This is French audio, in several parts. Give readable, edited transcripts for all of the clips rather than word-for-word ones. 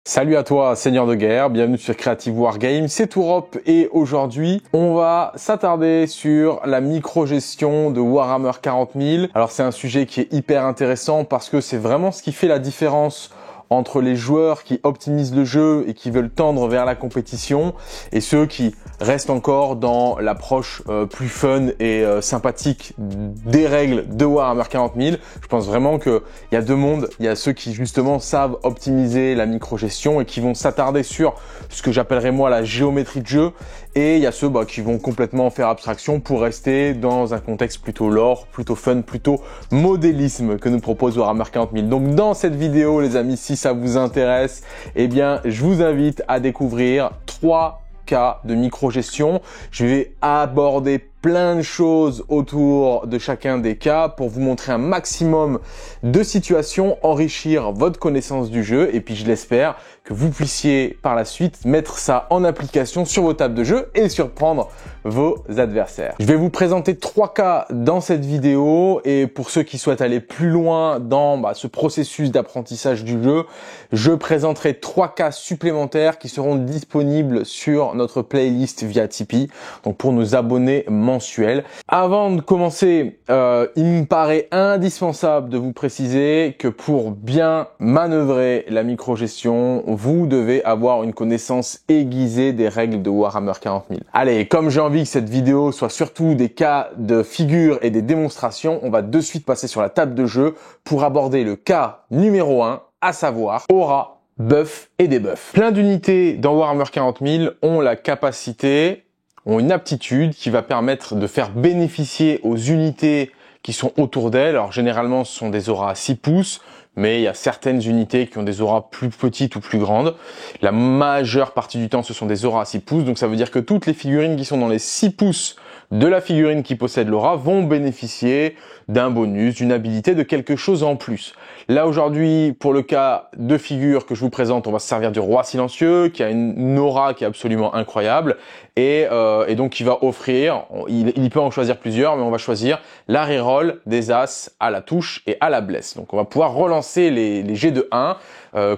Salut à toi, Seigneur de Guerre, bienvenue sur Creative Wargame, c'est Tourop et aujourd'hui on va s'attarder sur la micro-gestion de Warhammer 40 000. Alors c'est un sujet qui est hyper intéressant parce que c'est vraiment ce qui fait la différence entre les joueurs qui optimisent le jeu et qui veulent tendre vers la compétition et ceux qui restent encore dans l'approche plus fun et sympathique des règles de Warhammer 40 000. Je pense vraiment qu'il y a deux mondes. Il y a ceux qui justement savent optimiser la micro-gestion et qui vont s'attarder sur ce que j'appellerais moi la géométrie de jeu, et il y a ceux qui vont complètement faire abstraction pour rester dans un contexte plutôt lore, plutôt fun, plutôt modélisme que nous propose Warhammer 40 000. Donc dans cette vidéo les amis, si ça vous intéresse, eh bien je vous invite à découvrir 3 cas de micro-gestion. Je vais aborder plein de choses autour de chacun des cas pour vous montrer un maximum de situations, enrichir votre connaissance du jeu et puis je l'espère que vous puissiez par la suite mettre ça en application sur vos tables de jeu et surprendre vos adversaires. Je vais vous présenter 3 cas dans cette vidéo et pour ceux qui souhaitent aller plus loin dans ce processus d'apprentissage du jeu, je présenterai 3 cas supplémentaires qui seront disponibles sur notre playlist via Tipeee, donc pour nos abonnés mensuels. Avant de commencer, il me paraît indispensable de vous préciser que pour bien manœuvrer la micro-gestion, vous devez avoir une connaissance aiguisée des règles de Warhammer 40 000. Allez, comme j'ai envie que cette vidéo soit surtout des cas de figures et des démonstrations, on va de suite passer sur la table de jeu pour aborder le cas numéro 1, à savoir aura, buff et debuff. Plein d'unités dans Warhammer 40 000 ont la capacité, ont une aptitude qui va permettre de faire bénéficier aux unités qui sont autour d'elles. Alors généralement ce sont des auras à 6 pouces, mais il y a certaines unités qui ont des auras plus petites ou plus grandes. La majeure partie du temps ce sont des auras à 6 pouces, donc ça veut dire que toutes les figurines qui sont dans les 6 pouces de la figurine qui possède l'aura vont bénéficier d'un bonus, d'une habilité, de quelque chose en plus. Là aujourd'hui, pour le cas de figure que je vous présente, on va se servir du roi silencieux qui a une aura qui est absolument incroyable et donc il va offrir, il peut en choisir plusieurs, mais on va choisir la reroll des as à la touche et à la blesse. Donc on va pouvoir relancer les jets de 1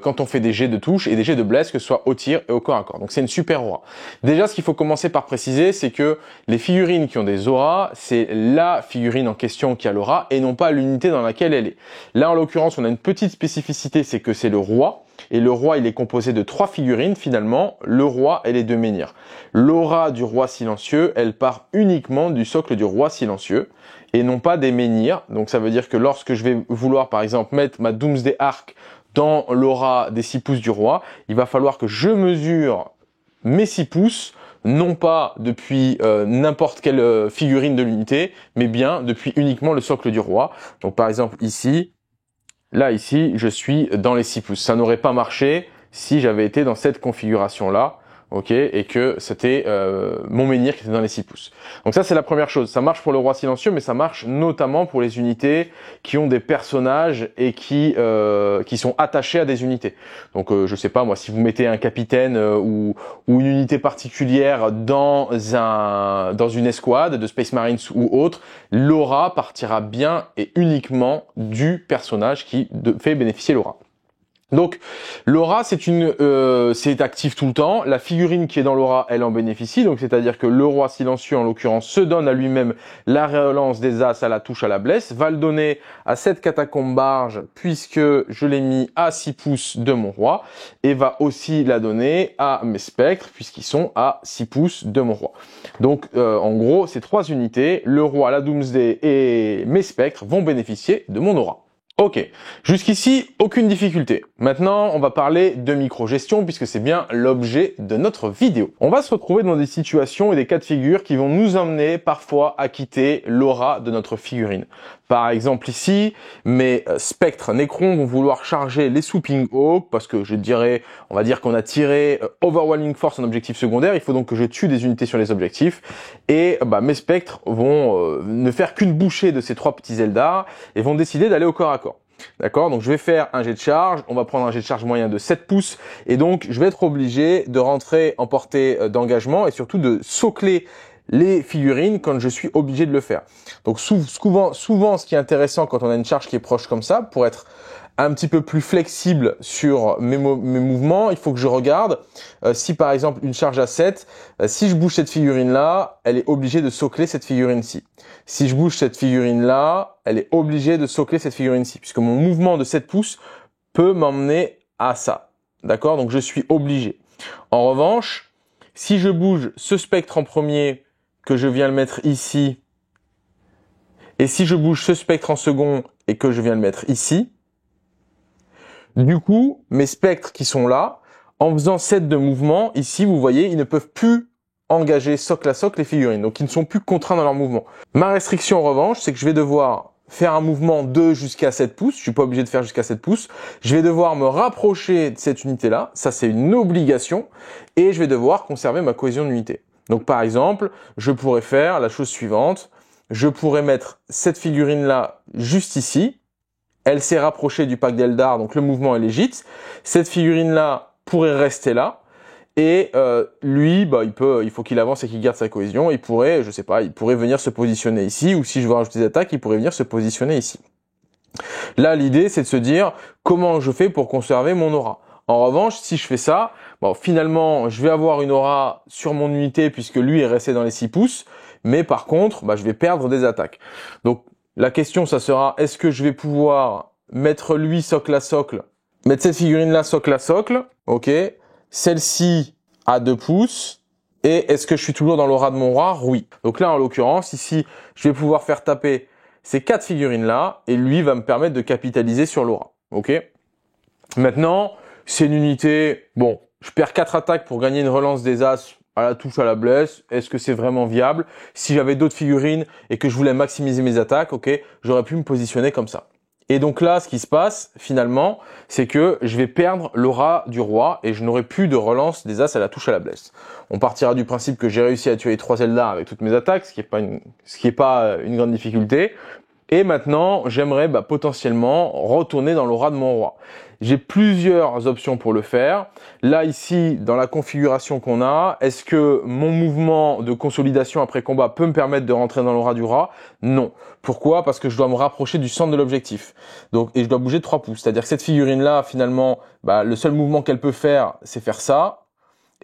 quand on fait des jets de touche et des jets de blesse, que ce soit au tir et au corps à corps. Donc c'est une super aura. Déjà, ce qu'il faut commencer par préciser, c'est que les figurines qui ont des auras, c'est la figurine en question qui a l'aura et non pas l'unité dans laquelle elle est. Là, en l'occurrence, on a une petite spécificité, c'est que c'est le roi. Et le roi, il est composé de 3 figurines finalement, le roi et les 2 menhirs. L'aura du roi silencieux, elle part uniquement du socle du roi silencieux et non pas des menhirs. Donc ça veut dire que lorsque je vais vouloir par exemple mettre ma Doomsday Ark dans l'aura des 6 pouces du roi, il va falloir que je mesure mes 6 pouces, non pas depuis n'importe quelle figurine de l'unité, mais bien depuis uniquement le socle du roi. Donc par exemple ici, là ici, je suis dans les 6 pouces. Ça n'aurait pas marché si j'avais été dans cette configuration-là. Ok, et que c'était mon menhir qui était dans les 6 pouces. Donc ça c'est la première chose, ça marche pour le roi silencieux, mais ça marche notamment pour les unités qui ont des personnages et qui sont attachés à des unités. Donc je sais pas moi, si vous mettez un capitaine ou une unité particulière dans une escouade de Space Marines ou autre, l'aura partira bien et uniquement du personnage qui fait bénéficier l'aura. Donc l'aura c'est actif tout le temps, la figurine qui est dans l'aura elle en bénéficie, donc c'est-à-dire que le roi silencieux en l'occurrence se donne à lui-même la relance des as à la touche à la blesse, va le donner à cette catacombe barge puisque je l'ai mis à 6 pouces de mon roi, et va aussi la donner à mes spectres puisqu'ils sont à 6 pouces de mon roi. Donc en gros ces 3 unités, le roi, la Doomsday et mes spectres vont bénéficier de mon aura. Ok, jusqu'ici, aucune difficulté. Maintenant, on va parler de micro-gestion puisque c'est bien l'objet de notre vidéo. On va se retrouver dans des situations et des cas de figure qui vont nous emmener parfois à quitter l'aura de notre figurine. Par exemple ici, mes spectres Necrons vont vouloir charger les Swooping Hawks parce que on va dire qu'on a tiré Overwhelming Force en objectif secondaire, il faut donc que je tue des unités sur les objectifs et mes spectres vont ne faire qu'une bouchée de ces 3 petits Eldar et vont décider d'aller au corps à corps. D'accord, donc je vais faire un jet de charge, on va prendre un jet de charge moyen de 7 pouces et donc je vais être obligé de rentrer en portée d'engagement et surtout de socler les figurines quand je suis obligé de le faire. Donc souvent ce qui est intéressant quand on a une charge qui est proche comme ça, pour être un petit peu plus flexible sur mes mouvements, il faut que je regarde si par exemple une charge à 7, si je bouge cette figurine-là, elle est obligée de socler cette figurine-ci. Si je bouge cette figurine-là, elle est obligée de socler cette figurine-ci, puisque mon mouvement de 7 pouces peut m'emmener à ça. D'accord? Donc je suis obligé. En revanche, si je bouge ce spectre en premier, que je viens le mettre ici, et si je bouge ce spectre en second et que je viens le mettre ici, du coup, mes spectres qui sont là, en faisant 7 de mouvement, ici, vous voyez, ils ne peuvent plus engager socle à socle les figurines. Donc, ils ne sont plus contraints dans leur mouvement. Ma restriction, en revanche, c'est que je vais devoir faire un mouvement de jusqu'à 7 pouces. Je suis pas obligé de faire jusqu'à 7 pouces. Je vais devoir me rapprocher de cette unité-là. Ça, c'est une obligation. Et je vais devoir conserver ma cohésion d'unité. Donc, par exemple, je pourrais faire la chose suivante. Je pourrais mettre cette figurine-là juste ici. Elle s'est rapprochée du pack d'Eldar, donc le mouvement est légitime. Cette figurine-là pourrait rester là. Et lui, bah, il faut qu'il avance et qu'il garde sa cohésion. Il pourrait, je sais pas, il pourrait venir se positionner ici. Ou si je veux rajouter des attaques, il pourrait venir se positionner ici. Là, l'idée, c'est de se dire comment je fais pour conserver mon aura. En revanche, si je fais ça, bon, finalement, je vais avoir une aura sur mon unité puisque lui est resté dans les 6 pouces. Mais par contre, bah, je vais perdre des attaques. Donc, la question, ça sera, est-ce que je vais pouvoir mettre lui socle à socle, mettre cette figurine-là socle à socle, ok, celle-ci à 2 pouces, et est-ce que je suis toujours dans l'aura de mon roi? Oui. Donc là, en l'occurrence, ici, je vais pouvoir faire taper ces 4 figurines-là, et lui va me permettre de capitaliser sur l'aura, ok. Maintenant, c'est une unité, bon, je perds 4 attaques pour gagner une relance des As, à la touche, à la blesse, est-ce que c'est vraiment viable? Si j'avais d'autres figurines et que je voulais maximiser mes attaques, ok, j'aurais pu me positionner comme ça. Et donc là, ce qui se passe, finalement, c'est que je vais perdre l'aura du roi et je n'aurai plus de relance des As à la touche, à la blesse. On partira du principe que j'ai réussi à tuer les 3 Eldar avec toutes mes attaques, ce qui est pas une grande difficulté. Et maintenant, j'aimerais potentiellement retourner dans l'aura de mon roi. J'ai plusieurs options pour le faire. Là, ici, dans la configuration qu'on a, est-ce que mon mouvement de consolidation après combat peut me permettre de rentrer dans l'aura du roi? Non. Pourquoi? Parce que je dois me rapprocher du centre de l'objectif. Donc, et je dois bouger de 3 pouces. C'est-à-dire que cette figurine-là, finalement, le seul mouvement qu'elle peut faire, c'est faire ça.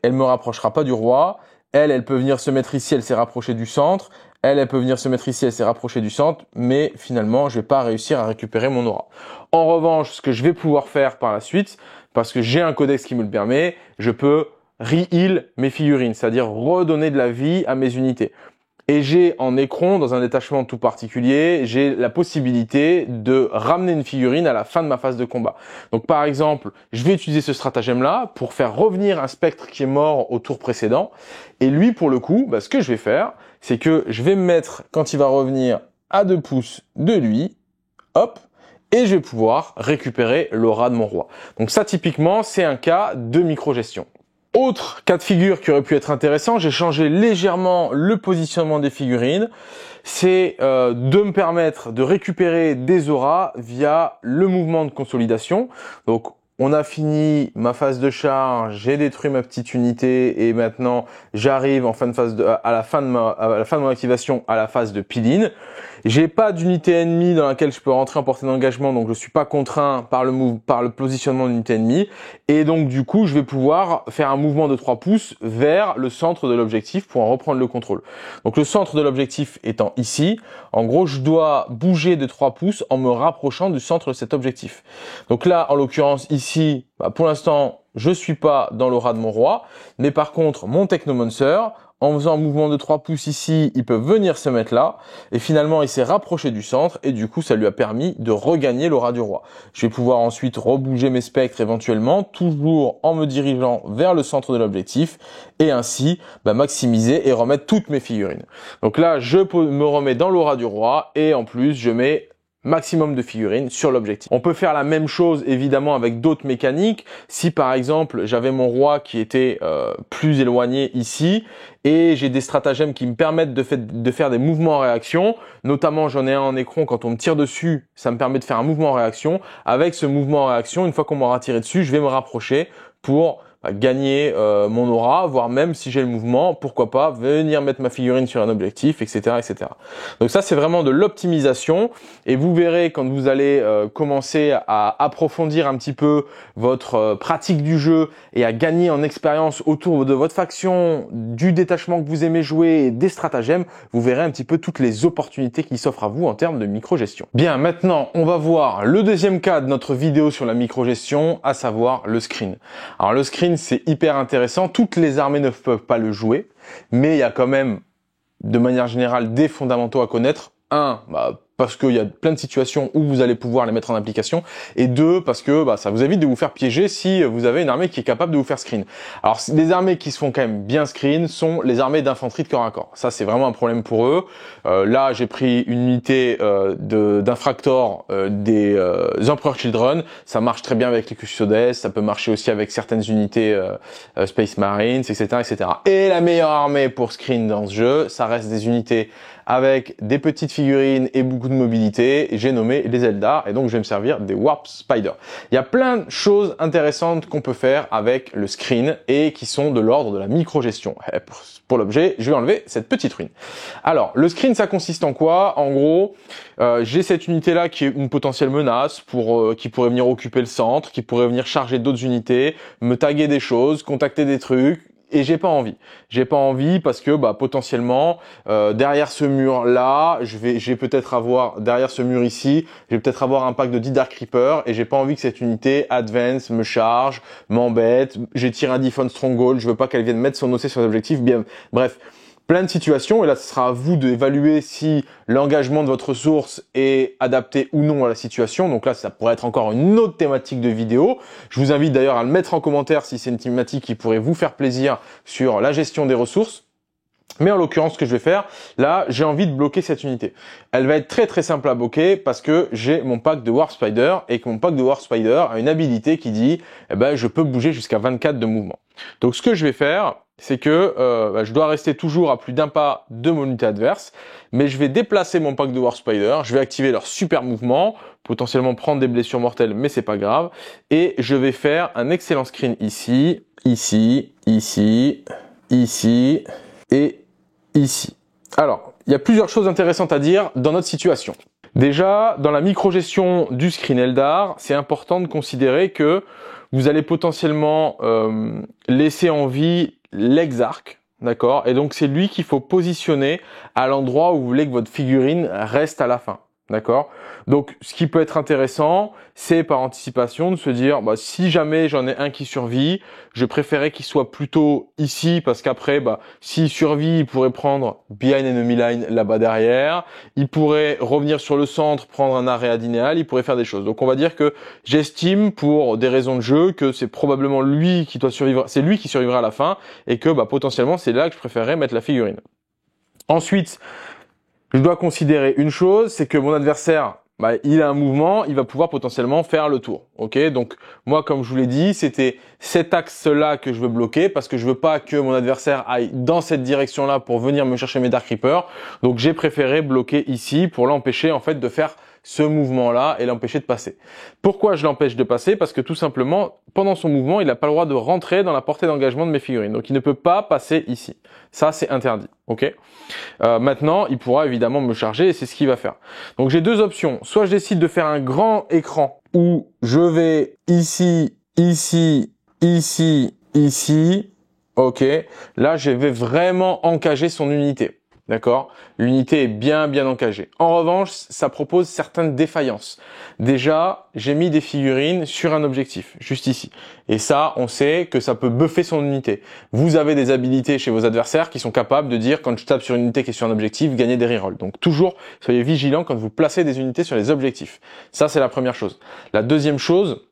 Elle me rapprochera pas du roi. Elle peut venir se mettre ici, elle s'est rapprochée du centre. Elle peut venir se mettre ici, elle s'est rapprochée du centre, mais finalement, je vais pas réussir à récupérer mon aura. En revanche, ce que je vais pouvoir faire par la suite, parce que j'ai un codex qui me le permet, je peux re-heal mes figurines, c'est-à-dire redonner de la vie à mes unités. Et j'ai en écron, dans un détachement tout particulier, j'ai la possibilité de ramener une figurine à la fin de ma phase de combat. Donc par exemple, je vais utiliser ce stratagème-là pour faire revenir un spectre qui est mort au tour précédent. Et lui, pour le coup, ce que je vais faire, c'est que je vais me mettre, quand il va revenir, à 2 pouces de lui, hop, et je vais pouvoir récupérer l'aura de mon roi. Donc ça, typiquement, c'est un cas de micro-gestion. Autre cas de figure qui aurait pu être intéressant, j'ai changé légèrement le positionnement des figurines, c'est de me permettre de récupérer des auras via le mouvement de consolidation. Donc on a fini ma phase de charge, j'ai détruit ma petite unité et maintenant j'arrive en fin de phase à la fin de mon activation à la phase de peel-in. J'ai pas d'unité ennemie dans laquelle je peux rentrer en portée d'engagement, donc je suis pas contraint par le positionnement d'unité ennemie. Et donc du coup, je vais pouvoir faire un mouvement de 3 pouces vers le centre de l'objectif pour en reprendre le contrôle. Donc le centre de l'objectif étant ici, en gros, je dois bouger de 3 pouces en me rapprochant du centre de cet objectif. Donc là, en l'occurrence ici, pour l'instant, je suis pas dans l'aura de mon roi, mais par contre, mon Technomancer, en faisant un mouvement de 3 pouces ici, il peut venir se mettre là, et finalement il s'est rapproché du centre, et du coup ça lui a permis de regagner l'aura du roi. Je vais pouvoir ensuite rebouger mes spectres éventuellement, toujours en me dirigeant vers le centre de l'objectif, et ainsi maximiser et remettre toutes mes figurines. Donc là je me remets dans l'aura du roi, et en plus je mets maximum de figurines sur l'objectif. On peut faire la même chose évidemment avec d'autres mécaniques. Si par exemple j'avais mon roi qui était plus éloigné ici et j'ai des stratagèmes qui me permettent de faire des mouvements en réaction, notamment j'en ai un en écran, quand on me tire dessus, ça me permet de faire un mouvement en réaction. Avec ce mouvement en réaction, une fois qu'on m'aura tiré dessus, je vais me rapprocher pour gagner mon aura, voire même si j'ai le mouvement, pourquoi pas venir mettre ma figurine sur un objectif, etc., etc. Donc ça, c'est vraiment de l'optimisation, et vous verrez quand vous allez commencer à approfondir un petit peu votre pratique du jeu et à gagner en expérience autour de votre faction, du détachement que vous aimez jouer et des stratagèmes, vous verrez un petit peu toutes les opportunités qui s'offrent à vous en termes de micro-gestion. Bien, maintenant, on va voir le deuxième cas de notre vidéo sur la micro-gestion, à savoir le screen. Alors le screen, c'est hyper intéressant. Toutes les armées ne peuvent pas le jouer, mais il y a quand même, de manière générale, des fondamentaux à connaître. Un, parce qu'il y a plein de situations où vous allez pouvoir les mettre en application, et deux, parce que ça vous évite de vous faire piéger si vous avez une armée qui est capable de vous faire screen. Alors, les armées qui se font quand même bien screen sont les armées d'infanterie de corps à corps. Ça, c'est vraiment un problème pour eux. Là, j'ai pris une unité d'infractor des Emperor Children. Ça marche très bien avec les Custodes, ça peut marcher aussi avec certaines unités Space Marines, etc., etc. Et la meilleure armée pour screen dans ce jeu, ça reste des unités avec des petites figurines et beaucoup de mobilité. J'ai nommé les Eldar, et donc je vais me servir des Warp Spider. Il y a plein de choses intéressantes qu'on peut faire avec le screen et qui sont de l'ordre de la micro-gestion. Pour l'objet, je vais enlever cette petite ruine. Alors, le screen, ça consiste en quoi? En gros, j'ai cette unité-là qui est une potentielle menace qui pourrait venir occuper le centre, qui pourrait venir charger d'autres unités, me taguer des choses, contacter des trucs. Et j'ai pas envie. J'ai pas envie parce que potentiellement derrière ce mur là, je vais peut-être avoir derrière ce mur ici, je vais peut-être avoir un pack de 10 Dark Reaper et j'ai pas envie que cette unité advance, me charge, m'embête. J'ai tiré un Defense Stronghold, je veux pas qu'elle vienne mettre son OC sur les objectifs. Bien, bref. Plein de situations, et là ce sera à vous d'évaluer si l'engagement de votre source est adapté ou non à la situation. Donc là, ça pourrait être encore une autre thématique de vidéo. Je vous invite d'ailleurs à le mettre en commentaire si c'est une thématique qui pourrait vous faire plaisir sur la gestion des ressources. Mais en l'occurrence, ce que je vais faire, là, j'ai envie de bloquer cette unité. Elle va être très très simple à bloquer parce que j'ai mon pack de Warp Spider et que mon pack de Warp Spider a une habilité qui dit je peux bouger jusqu'à 24 de mouvement. Donc ce que je vais faire, c'est que je dois rester toujours à plus d'un pas de mon unité adverse, mais je vais déplacer mon pack de Warp Spider, je vais activer leur super mouvement, potentiellement prendre des blessures mortelles, mais c'est pas grave, et je vais faire un excellent screen ici, ici, ici, ici, et ici. Alors, il y a plusieurs choses intéressantes à dire dans notre situation. Déjà, dans la micro-gestion du screen Eldar, c'est important de considérer que vous allez potentiellement laisser en vie l'exarque, d'accord? Et donc, c'est lui qu'il faut positionner à l'endroit où vous voulez que votre figurine reste à la fin. D'accord? Donc, ce qui peut être intéressant, c'est par anticipation de se dire, si jamais j'en ai un qui survit, je préférais qu'il soit plutôt ici, parce qu'après, s'il survit, il pourrait prendre behind enemy line là-bas derrière, il pourrait revenir sur le centre, prendre un arrêt adinéal, il pourrait faire des choses. Donc, on va dire que j'estime, pour des raisons de jeu, que c'est probablement lui qui doit survivre, c'est lui qui survivra à la fin, et que, potentiellement, c'est là que je préférerais mettre la figurine. Ensuite, je dois considérer une chose, c'est que mon adversaire, il a un mouvement, il va pouvoir potentiellement faire le tour. Ok, donc moi, comme je vous l'ai dit, c'était cet axe-là que je veux bloquer parce que je veux pas que mon adversaire aille dans cette direction-là pour venir me chercher mes Dark Reaper. Donc j'ai préféré bloquer ici pour l'empêcher en fait de faire ce mouvement-là et l'empêcher de passer. Pourquoi je l'empêche de passer? Parce que tout simplement, pendant son mouvement, il n'a pas le droit de rentrer dans la portée d'engagement de mes figurines. Donc il ne peut pas passer ici. Ça, c'est interdit. Ok. Maintenant, il pourra évidemment me charger et c'est ce qu'il va faire. Donc j'ai deux options. Soit je décide de faire un grand écran où je vais ici, ici, ici, ici. Ok. Là, je vais vraiment encager son unité. D'accord? L'unité est bien encagée. En revanche, ça propose certaines défaillances. Déjà, j'ai mis des figurines sur un objectif, juste ici. Et ça, on sait que ça peut buffer son unité. Vous avez des habilités chez vos adversaires qui sont capables de dire, quand je tape sur une unité qui est sur un objectif, gagner des rerolls. Donc toujours, soyez vigilants quand vous placez des unités sur les objectifs. Ça, c'est la première chose. La deuxième chose,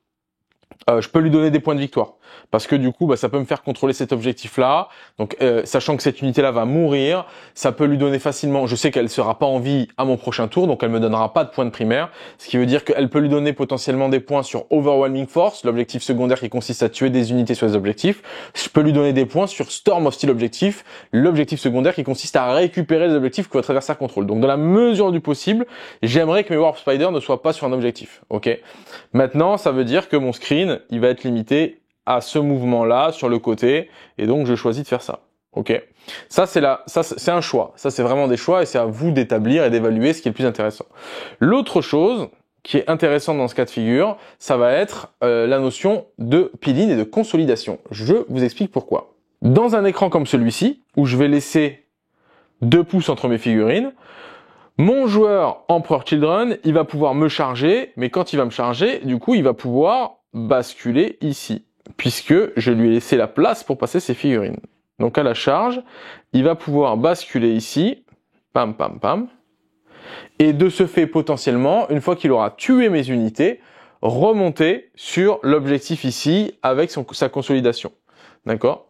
je peux lui donner des points de victoire parce que du coup ça peut me faire contrôler cet objectif là, donc sachant que cette unité là va mourir, ça peut lui donner facilement, je sais qu'elle sera pas en vie à mon prochain tour, donc elle me donnera pas de points de primaire, ce qui veut dire qu'elle peut lui donner potentiellement des points sur Overwhelming Force, l'objectif secondaire qui consiste à tuer des unités sur les objectifs. Je peux lui donner des points sur Storm of Steel Objectif, l'objectif secondaire qui consiste à récupérer les objectifs que votre adversaire contrôle. Donc dans la mesure du possible, j'aimerais que mes Warp Spider ne soient pas sur un objectif. Ok. Maintenant, ça veut dire que mon screen, il va être limité à ce mouvement-là sur le côté, et donc je choisis de faire ça. Ok. Ça c'est un choix. Ça c'est vraiment des choix et c'est à vous d'établir et d'évaluer ce qui est le plus intéressant. L'autre chose qui est intéressante dans ce cas de figure, ça va être la notion de peel-in et de consolidation. Je vous explique pourquoi. Dans un écran comme celui-ci, où je vais laisser 2 pouces entre mes figurines, mon joueur Emperor Children, il va pouvoir me charger, mais quand il va me charger, du coup, il va pouvoir basculer ici, puisque je lui ai laissé la place pour passer ses figurines. Donc à la charge, il va pouvoir basculer ici, pam, pam, pam, et de ce fait, potentiellement, une fois qu'il aura tué mes unités, remonter sur l'objectif ici avec sa consolidation. D'accord?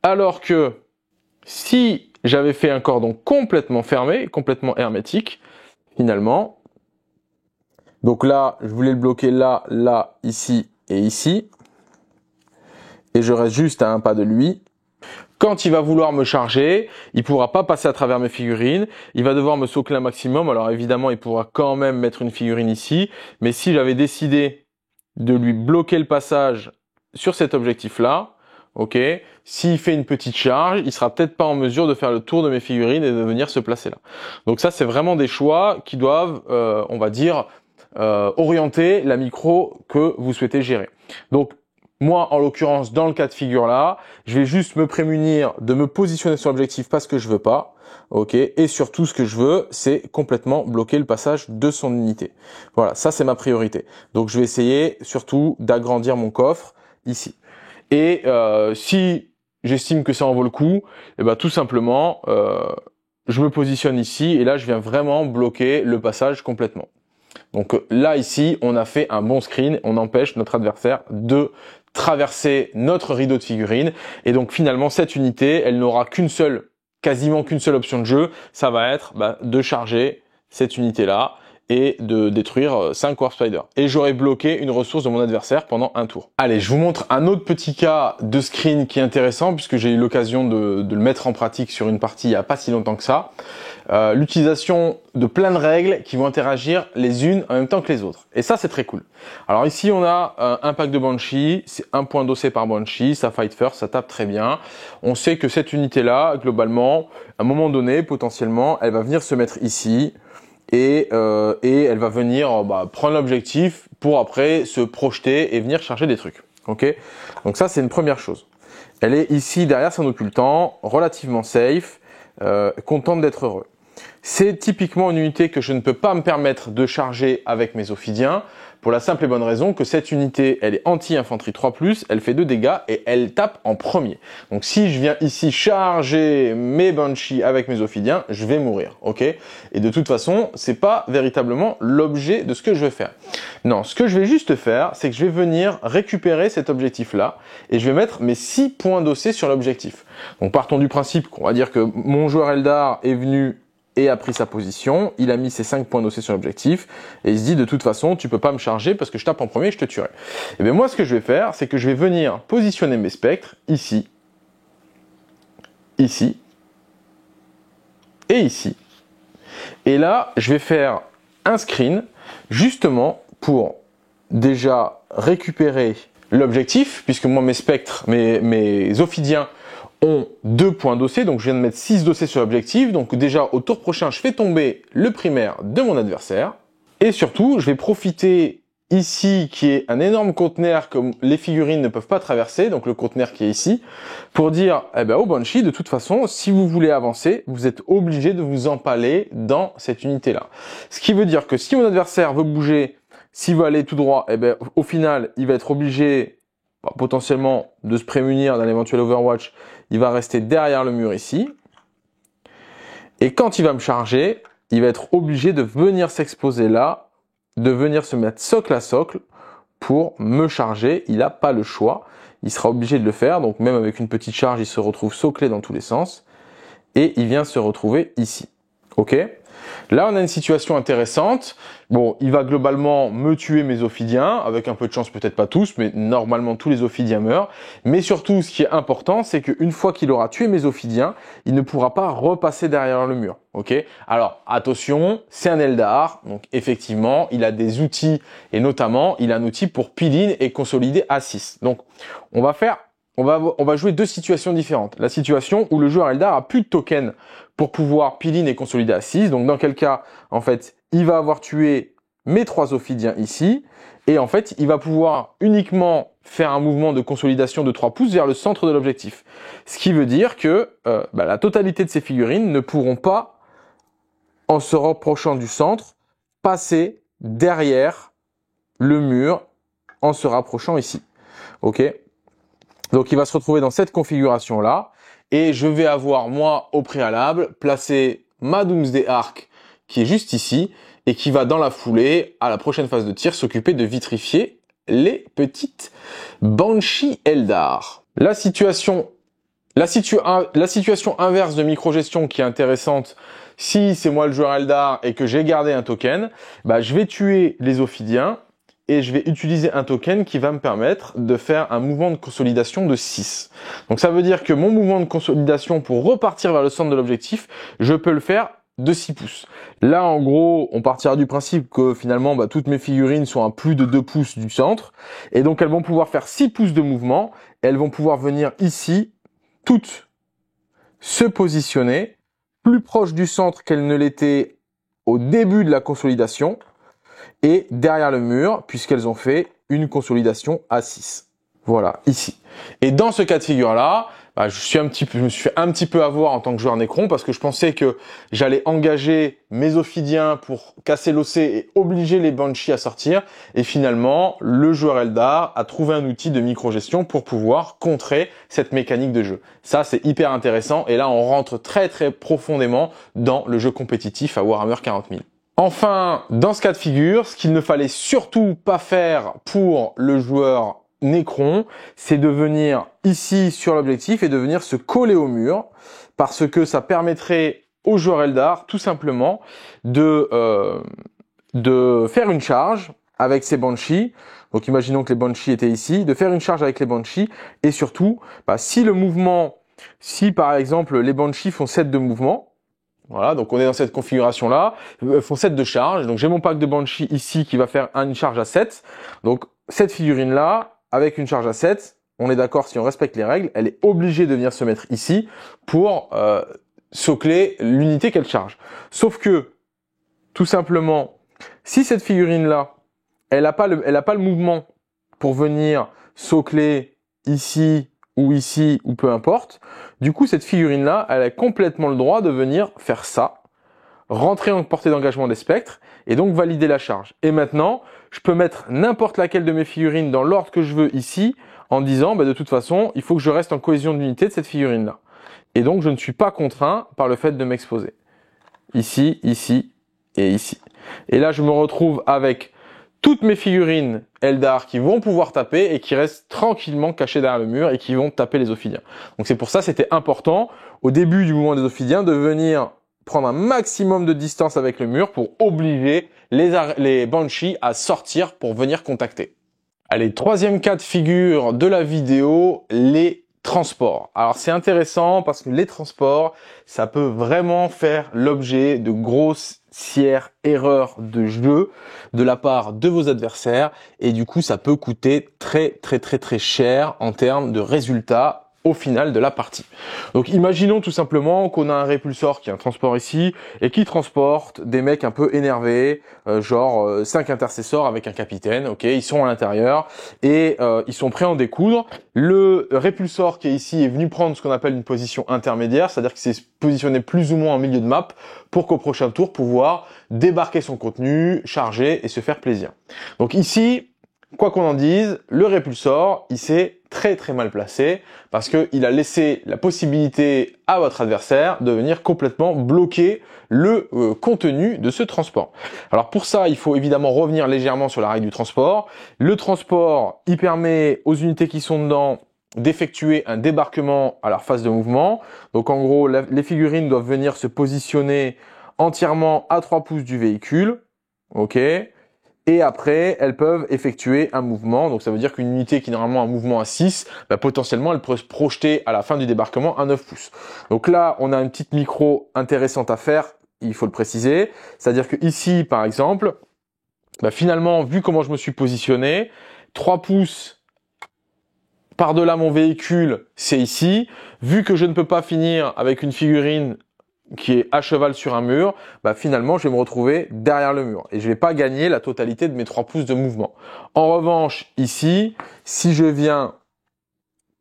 Alors que si j'avais fait un cordon complètement fermé, complètement hermétique, finalement, donc là, je voulais le bloquer là, là, ici et ici, et je reste juste à un pas de lui. Quand il va vouloir me charger, il pourra pas passer à travers mes figurines, il va devoir me socler un maximum, alors évidemment il pourra quand même mettre une figurine ici, mais si j'avais décidé de lui bloquer le passage sur cet objectif-là, ok, s'il fait une petite charge, il sera peut-être pas en mesure de faire le tour de mes figurines et de venir se placer là. Donc ça c'est vraiment des choix qui doivent, on va dire, orienter la micro que vous souhaitez gérer. Donc moi, en l'occurrence, dans le cas de figure là, je vais juste me prémunir de me positionner sur l'objectif parce que je veux pas, ok. Et surtout, ce que je veux, c'est complètement bloquer le passage de son unité. Voilà, ça c'est ma priorité. Donc, je vais essayer surtout d'agrandir mon coffre ici. Et si j'estime que ça en vaut le coup, eh ben tout simplement, je me positionne ici et là, je viens vraiment bloquer le passage complètement. Donc là, ici, on a fait un bon screen, on empêche notre adversaire de traverser notre rideau de figurines. Et donc finalement, cette unité, elle n'aura quasiment qu'une seule option de jeu, ça va être de charger cette unité-là et de détruire 5 Warp Spider. Et j'aurai bloqué une ressource de mon adversaire pendant un tour. Allez, je vous montre un autre petit cas de screen qui est intéressant puisque j'ai eu l'occasion de le mettre en pratique sur une partie il n'y a pas si longtemps que ça. L'utilisation de plein de règles qui vont interagir les unes en même temps que les autres. Et ça, c'est très cool. Alors ici, on a un pack de Banshee, c'est un point d'OC par Banshee, ça fight first, ça tape très bien. On sait que cette unité-là, globalement, à un moment donné, potentiellement, elle va venir se mettre ici et elle va venir prendre l'objectif pour après se projeter et venir chercher des trucs. Ok? Donc ça, c'est une première chose. Elle est ici derrière son occultant, relativement safe, contente d'être heureux. C'est typiquement une unité que je ne peux pas me permettre de charger avec mes Ophidiens pour la simple et bonne raison que cette unité, elle est anti-infanterie 3+, elle fait 2 dégâts et elle tape en premier. Donc si je viens ici charger mes Banshees avec mes Ophidiens, je vais mourir, ok? Et de toute façon, c'est pas véritablement l'objet de ce que je vais faire. Non, ce que je vais juste faire, c'est que je vais venir récupérer cet objectif-là et je vais mettre mes 6 points d'OC sur l'objectif. Donc partons du principe qu'on va dire que mon joueur Eldar est venu et a pris sa position, il a mis ses 5 points d'OC sur l'objectif, et il se dit de toute façon, tu peux pas me charger parce que je tape en premier et je te tuerai. Et bien moi, ce que je vais faire, c'est que je vais venir positionner mes spectres ici, ici, et ici. Et là, je vais faire un screen, justement, pour déjà récupérer l'objectif, puisque moi, mes spectres, mes Ophidiens, ont 2 points d'OC, donc je viens de mettre 6 d'OC sur l'objectif, donc déjà au tour prochain je fais tomber le primaire de mon adversaire, et surtout je vais profiter ici qui est un énorme conteneur que les figurines ne peuvent pas traverser, donc le conteneur qui est ici, pour dire au Banshee de toute façon si vous voulez avancer, vous êtes obligé de vous empaler dans cette unité là. Ce qui veut dire que si mon adversaire veut bouger, s'il veut aller tout droit, au final il va être obligé potentiellement de se prémunir d'un éventuel Overwatch, il va rester derrière le mur ici. Et quand il va me charger, il va être obligé de venir s'exposer là, de venir se mettre socle à socle pour me charger. Il n'a pas le choix. Il sera obligé de le faire. Donc même avec une petite charge, il se retrouve soclé dans tous les sens. Et il vient se retrouver ici. Ok ? Là, on a une situation intéressante. Bon, il va globalement me tuer mes ophidiens, avec un peu de chance, peut-être pas tous, mais normalement tous les ophidiens meurent. Mais surtout, ce qui est important, c'est qu'une fois qu'il aura tué mes ophidiens, il ne pourra pas repasser derrière le mur. Ok? Alors, attention, c'est un Eldar, donc effectivement, il a des outils, et notamment, il a un outil pour peel-in et consolider à 6. Donc, on va jouer deux situations différentes. La situation où le joueur Eldar a plus de tokens pour pouvoir peel-in et consolider à 6. Donc, dans quel cas, en fait, il va avoir tué mes 3 ophidiens ici. Et en fait, il va pouvoir uniquement faire un mouvement de consolidation de 3 pouces vers le centre de l'objectif. Ce qui veut dire que la totalité de ces figurines ne pourront pas, en se rapprochant du centre, passer derrière le mur en se rapprochant ici. Ok? Donc, il va se retrouver dans cette configuration-là. Et je vais avoir, moi, au préalable, placé ma Doomsday Ark qui est juste ici et qui va, dans la foulée, à la prochaine phase de tir, s'occuper de vitrifier les petites Banshee Eldar. La situation inverse de microgestion qui est intéressante, si c'est moi le joueur Eldar et que j'ai gardé un token, je vais tuer les ophidiens et je vais utiliser un token qui va me permettre de faire un mouvement de consolidation de 6. Donc ça veut dire que mon mouvement de consolidation pour repartir vers le centre de l'objectif, je peux le faire de 6 pouces. Là, en gros, on partira du principe que finalement, toutes mes figurines sont à plus de 2 pouces du centre. Et donc, elles vont pouvoir faire 6 pouces de mouvement. Elles vont pouvoir venir ici, toutes se positionner plus proche du centre qu'elles ne l'étaient au début de la consolidation et derrière le mur, puisqu'elles ont fait une consolidation à 6. Voilà, ici. Et dans ce cas de figure-là, je me suis fait un petit peu avoir en tant que joueur Necron parce que je pensais que j'allais engager mes ophidiens pour casser l'OC et obliger les Banshees à sortir. Et finalement, le joueur Eldar a trouvé un outil de microgestion pour pouvoir contrer cette mécanique de jeu. Ça, c'est hyper intéressant. Et là, on rentre très très profondément dans le jeu compétitif à Warhammer 40 000. Enfin, dans ce cas de figure, ce qu'il ne fallait surtout pas faire pour le joueur Necron, c'est de venir ici sur l'objectif et de venir se coller au mur, parce que ça permettrait au joueur Eldar tout simplement de faire une charge avec ses Banshees. Donc imaginons que les Banshees étaient ici, de faire une charge avec les Banshees, et surtout, si par exemple les Banshees font 7 de mouvement, voilà, donc on est dans cette configuration-là, font 7 de charge, donc j'ai mon pack de Banshee ici qui va faire une charge à 7, donc cette figurine-là, avec une charge à 7, on est d'accord, si on respecte les règles, elle est obligée de venir se mettre ici pour socler l'unité qu'elle charge. Sauf que, tout simplement, si cette figurine-là, elle a pas le mouvement pour venir socler ici, ou peu importe, du coup, cette figurine-là, elle a complètement le droit de venir faire ça, rentrer en portée d'engagement des spectres, et donc valider la charge. Et maintenant, je peux mettre n'importe laquelle de mes figurines dans l'ordre que je veux ici, en disant, de toute façon, il faut que je reste en cohésion d'unité de cette figurine-là. Et donc, je ne suis pas contraint par le fait de m'exposer. Ici, ici, et ici. Et là, je me retrouve avec toutes mes figurines Eldar qui vont pouvoir taper et qui restent tranquillement cachées derrière le mur et qui vont taper les ophidiens. Donc c'est pour ça c'était important au début du mouvement des ophidiens de venir prendre un maximum de distance avec le mur pour obliger les Banshees à sortir pour venir contacter. Allez, troisième cas de figure de la vidéo, les transports. Alors c'est intéressant parce que les transports, ça peut vraiment faire l'objet de grossières erreurs de jeu de la part de vos adversaires et du coup ça peut coûter très très très très cher en termes de résultats au final de la partie. Donc imaginons tout simplement qu'on a un répulsor qui a un transport ici et qui transporte des mecs un peu énervés, genre 5 intercesseurs avec un capitaine, ok, ils sont à l'intérieur et ils sont prêts à en découdre. Le répulsor qui est ici est venu prendre ce qu'on appelle une position intermédiaire, c'est-à-dire qu'il s'est positionné plus ou moins en milieu de map pour qu'au prochain tour pouvoir débarquer son contenu, charger et se faire plaisir. Donc ici, quoi qu'on en dise, le répulsor, il s'est très très mal placé parce qu'il a laissé la possibilité à votre adversaire de venir complètement bloquer le contenu de ce transport. Alors pour ça, il faut évidemment revenir légèrement sur la règle du transport. Le transport, il permet aux unités qui sont dedans d'effectuer un débarquement à leur phase de mouvement. Donc en gros, les figurines doivent venir se positionner entièrement à 3 pouces du véhicule. Ok. Et après, elles peuvent effectuer un mouvement. Donc ça veut dire qu'une unité qui est normalement un mouvement à 6, bah, potentiellement elle peut se projeter à la fin du débarquement à 9 pouces. Donc là, on a une petite micro intéressante à faire, il faut le préciser. C'est-à-dire que ici, par exemple, bah, finalement, vu comment je me suis positionné, 3 pouces par-delà mon véhicule, c'est ici. Vu que je ne peux pas finir avec une figurine qui est à cheval sur un mur, bah finalement, je vais me retrouver derrière le mur. Et je vais pas gagner la totalité de mes 3 pouces de mouvement. En revanche, ici, si je viens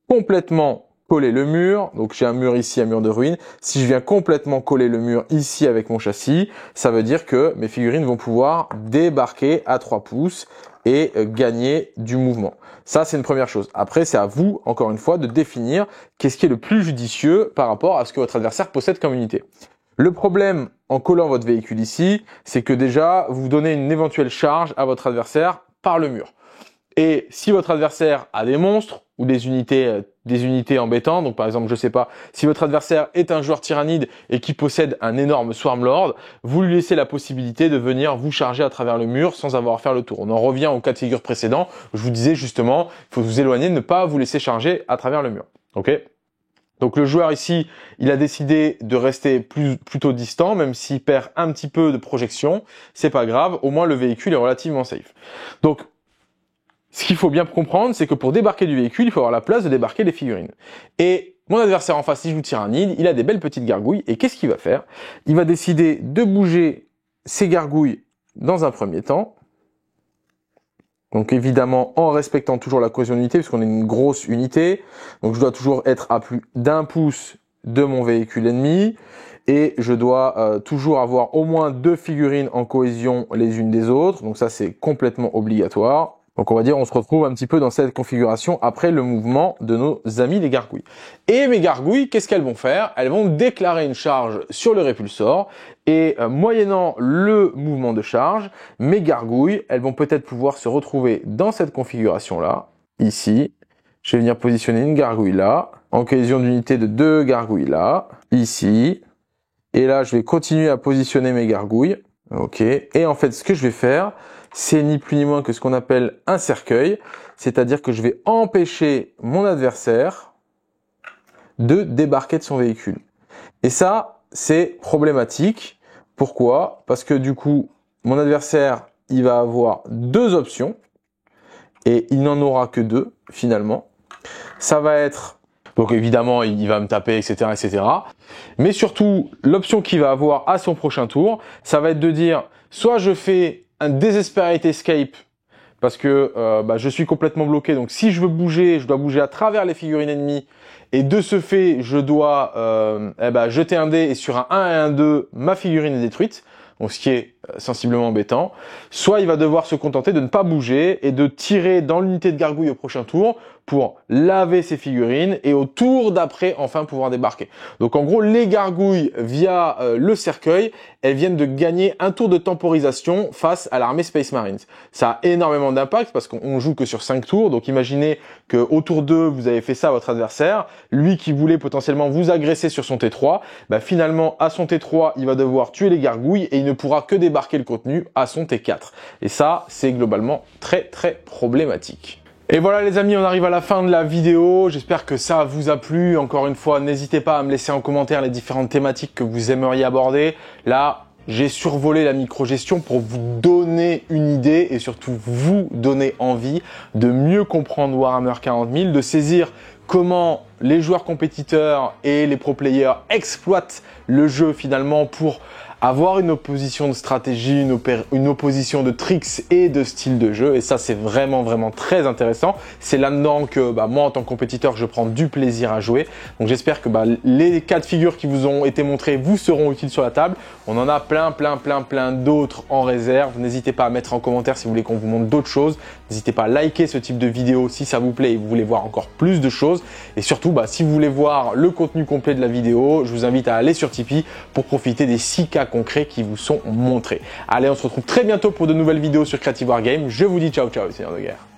complètement coller le mur, donc j'ai un mur ici, un mur de ruine, si je viens complètement coller le mur ici avec mon châssis, ça veut dire que mes figurines vont pouvoir débarquer à 3 pouces et gagner du mouvement. Ça, c'est une première chose. Après, c'est à vous, encore une fois, de définir qu'est-ce qui est le plus judicieux par rapport à ce que votre adversaire possède comme unité. Le problème en collant votre véhicule ici, c'est que déjà, vous donnez une éventuelle charge à votre adversaire par le mur. Et si votre adversaire a des monstres ou des unités embêtantes, donc par exemple, je sais pas, si votre adversaire est un joueur tyrannide et qui possède un énorme Swarmlord, vous lui laissez la possibilité de venir vous charger à travers le mur sans avoir à faire le tour. On en revient au cas de figure précédent. Je vous disais justement, il faut vous éloigner, ne pas vous laisser charger à travers le mur. Ok ? Donc le joueur ici, il a décidé de rester plutôt distant, même s'il perd un petit peu de projection, c'est pas grave, au moins le véhicule est relativement safe. Donc ce qu'il faut bien comprendre, c'est que pour débarquer du véhicule, il faut avoir la place de débarquer les figurines. Et mon adversaire en face, il joue tyrannide, il a des belles petites gargouilles, et qu'est-ce qu'il va faire? Il va décider de bouger ses gargouilles dans un premier temps. Donc évidemment, en respectant toujours la cohésion d'unité, puisqu'on est une grosse unité. Donc je dois toujours être à plus d'1 pouce de mon véhicule ennemi. Et je dois toujours avoir au moins 2 figurines en cohésion les unes des autres. Donc ça, c'est complètement obligatoire. Donc on va dire on se retrouve un petit peu dans cette configuration après le mouvement de nos amis les gargouilles. Et mes gargouilles, qu'est-ce qu'elles vont faire? Elles vont déclarer une charge sur le répulsor et moyennant le mouvement de charge, mes gargouilles, elles vont peut-être pouvoir se retrouver dans cette configuration-là, ici. Je vais venir positionner une gargouille là, en cohésion d'unité de 2 gargouilles là, ici. Et là, je vais continuer à positionner mes gargouilles. Ok. Et en fait, ce que je vais faire, c'est ni plus ni moins que ce qu'on appelle un cercueil, c'est-à-dire que je vais empêcher mon adversaire de débarquer de son véhicule. Et ça, c'est problématique. Pourquoi? Parce que du coup, mon adversaire, il va avoir 2 options et il n'en aura que 2 finalement. Ça va être, donc évidemment, il va me taper, etc., etc. Mais surtout, l'option qu'il va avoir à son prochain tour, ça va être de dire, soit je fais un desperate escape parce que je suis complètement bloqué. Donc si je veux bouger, je dois bouger à travers les figurines ennemies. Et de ce fait, je dois jeter un dé et sur un 1 et un 2, ma figurine est détruite. Donc ce qui est sensiblement embêtant. Soit il va devoir se contenter de ne pas bouger et de tirer dans l'unité de gargouille au prochain tour pour laver ses figurines et au tour d'après enfin pouvoir débarquer. Donc en gros les gargouilles via le cercueil, elles viennent de gagner un tour de temporisation face à l'armée Space Marines. Ça a énormément d'impact parce qu'on joue que sur 5 tours. Donc imaginez que au tour 2 vous avez fait ça à votre adversaire, lui qui voulait potentiellement vous agresser sur son T3, finalement à son T3 il va devoir tuer les gargouilles et il ne pourra que débarquer le contenu à son T4. Et ça c'est globalement très très problématique. Et voilà les amis, on arrive à la fin de la vidéo. J'espère que ça vous a plu. Encore une fois, n'hésitez pas à me laisser en commentaire les différentes thématiques que vous aimeriez aborder. Là, j'ai survolé la microgestion pour vous donner une idée et surtout vous donner envie de mieux comprendre Warhammer 40 000, de saisir comment les joueurs compétiteurs et les pro players exploitent le jeu finalement pour avoir une opposition de stratégie, une opposition de tricks et de style de jeu. Et ça, c'est vraiment, vraiment très intéressant. C'est là-dedans que moi, en tant que compétiteur, je prends du plaisir à jouer. Donc j'espère que les cas de figure qui vous ont été montrés vous seront utiles sur la table. On en a plein d'autres en réserve. N'hésitez pas à mettre en commentaire si vous voulez qu'on vous montre d'autres choses. N'hésitez pas à liker ce type de vidéo si ça vous plaît et vous voulez voir encore plus de choses. Et surtout, si vous voulez voir le contenu complet de la vidéo, je vous invite à aller sur Tipeee pour profiter des 6 cas concrets qui vous sont montrés. Allez, on se retrouve très bientôt pour de nouvelles vidéos sur Creative Wargame. Je vous dis ciao, ciao, les seigneurs de guerre.